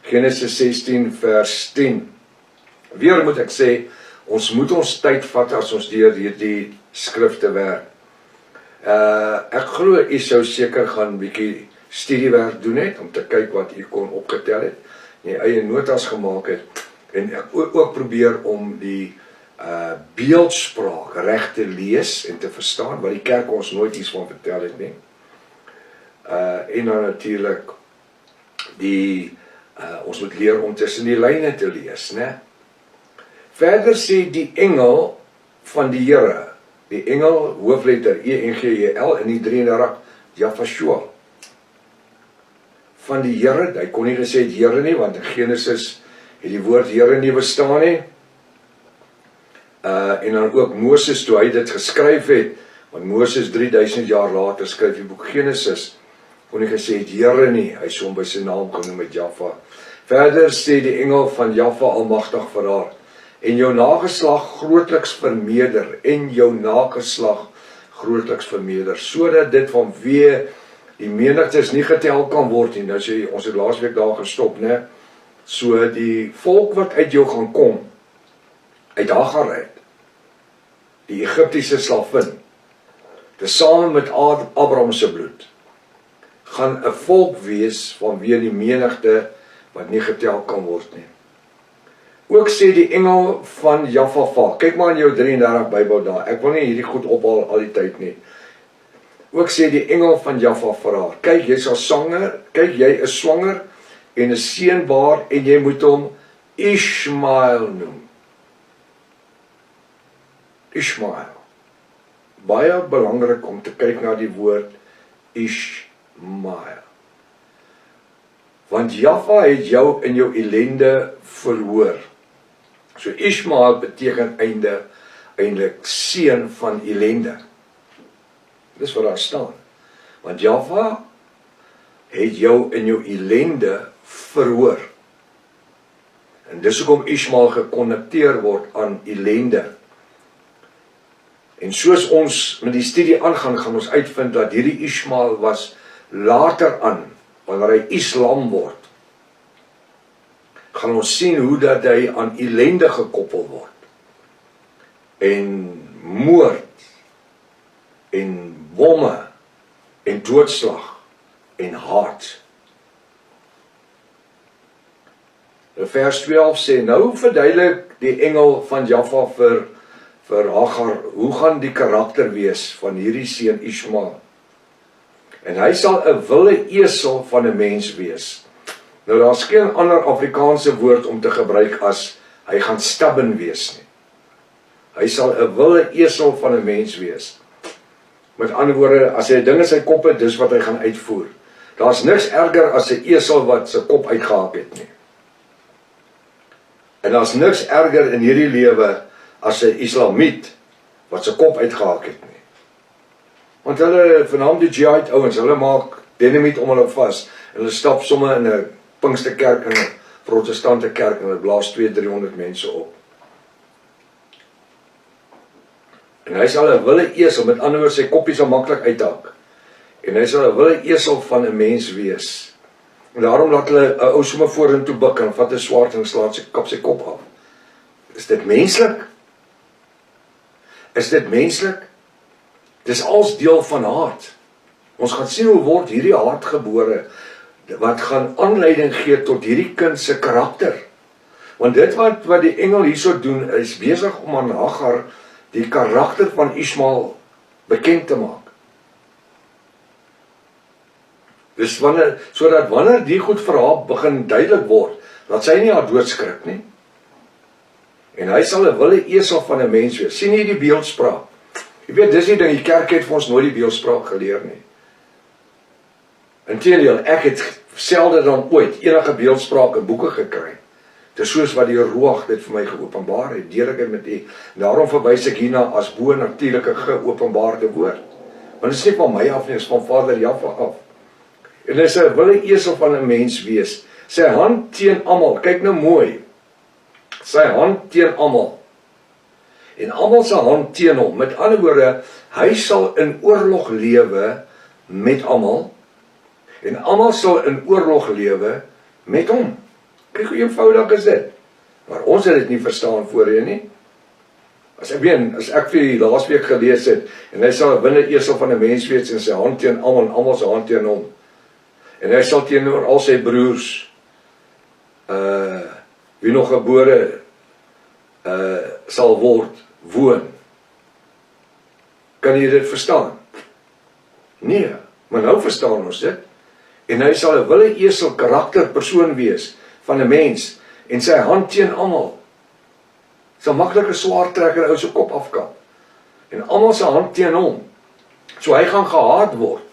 Genesis 16 vers 10. Weer moet ek sê, ons moet ons tyd vat as ons deur hierdie skrifte werk. Ek glo u sou seker gaan 'n bietjie studiewerk doen het, om te kyk wat u kon opgetel het, en die eie notas gemaak het, en ek ook probeer om die beeldspraak reg te lees en te verstaan, wat die kerk ons nooit iets van vertel het nie. En dan natuurlik ons moet leer om tussen die lyne te lees, né? Verder sê die engel van die Here, die engel, hoofletter E-N-G-E-L, in die 33, Jafashua, van die Here, hy kon nie gesê het Here nie, want in Genesis het die woord Here nie bestaan nie, en dan ook Moses, toe hy dit geskryf het, want Moses 3000 jaar later skryf die boek Genesis, kon nie gesê het Here nie, hy is hom by sy naam genoem met Jaffa. Verder sê die engel van Jaffa almagtig vir haar, en jou nageslag grootliks vermeerder, en jou nageslag grootliks vermeerder, sodat dit vanweë die menigtes nie getel kan word nie. Nou sê ons het laasweek daar gestop, né? So die volk wat uit jou gaan kom, uit Hagar uit, die Egiptiese slavin, tesame met Abraham se bloed, gaan 'n volk wees vanweë die menigte wat nie getel kan word nie. Ook sê die engel van Jaffa, kyk maar in jou 33 Bybel daar, ek wil nie hierdie goed ophaal al die tyd nie. Ook sê die engel van Jaffa vir haar, kyk jy is swanger en 'n seun baar en jy moet hom Ishmael noem. Ishmael. Baie belangrik om te kyk na die woord Ishmael. Want Jaffa het jou in jou ellende verhoor. So Ishmael beteken eintlik seun van ellende. Dis wat daar staan. Want Jaffa het jou in jou ellende verhoor. En dis hoekom Ishmael gekonnekteer word aan ellende. En soos ons met die studie aangaan, gaan ons uitvind dat hierdie Ishmael was later aan, wanneer hy Islam word, gaan ons sien hoe dat hy aan ellende gekoppel word. En moord, en bomme, en doodslag, en haat. Vers 12 sê, nou verduidelik die engel van Jaffa vir Hagar, hoe gaan die karakter wees van hierdie seun Ishmael? En hy sal 'n wilde esel van 'n mens wees. Nou daar's geen ander Afrikaanse woord om te gebruik as hy gaan stubborn wees nie. Hy sal 'n wilde esel van 'n mens wees. Met ander woorde, as hy 'n ding in sy kop het, dis wat hy gaan uitvoer. Daar's niks erger as 'n esel wat sy kop uitgehaak het nie. En daar's niks erger in hierdie lewe as 'n Islamiet wat sy kop uitgehaak het nie. Want hulle, vanaand die jihad ouens, hulle maak dynamiet om hulle vas, en hulle stap somme in 'n Pinksterkerk en 'n protestante kerk, en hulle blaas 200-300 mense op. En hy sal 'n wilde esel, met ander woorde, sy koppie sal maklik uithak, en hy sal 'n wilde esel van 'n mens wees. En daarom laat hulle 'n ou somme vorentoe buk, en vat 'n swaard en kap sy kop af. Is dit menslik? Is dit menslik? Dis als deel van haat. Ons gaan sien hoe word hierdie haat gebore, wat gaan aanleiding gee tot hierdie kind se karakter. Want dit wat die engel hierso doen, is besig om aan Hagar die karakter van Ishmael bekend te maak. Dus sodat wanneer die goed vir haar begin duidelik word, dat sy nie haar doodskrik nie. En hy sal 'n wilde esel van 'n mens wees. Sien jy die beeldspraak? Jy weet, dis die ding, die kerk het vir ons nooit die beeldspraak geleer nie. Inteendeel, ek het selde dan ooit enige beeldspraak in boeke gekry. Dis soos wat die Ruach dit vir my geopenbaar het, deel ek dit met u. Daarom verwys ek hierna as bo-natuurlike geopenbaarde woord. Want dit is nie van my af nie, dit is van Vader Jaffa af. En dit is 'n wilde esel van 'n mens wees. Sy hand teen almal, kyk nou mooi. Sy hand teen almal. En almal se hand teen hom. Met ander woorde, hy sal in oorlog lewe met almal, en almal sal in oorlog lewe met hom. Kyk hoe eenvoudig is dit. Maar ons het dit nie verstaan voorheen nie. As ek vir die laasweek gelees het, en hy sal 'n winde esel van 'n mens wees in sy hand teen almal en almal se hand teen hom. En hy sal teenoor al sy broers, wie nog gebore sal word, woon. Kan jy dit verstaan? Nee, maar nou verstaan ons dit. En hy sal 'n wille esel karakterpersoon wees van 'n mens, en sy hand teen almal. Sal maklik 'n swaard trek en ou se kop afkap. En almal se hand teen hom. So hy gaan gehaat word.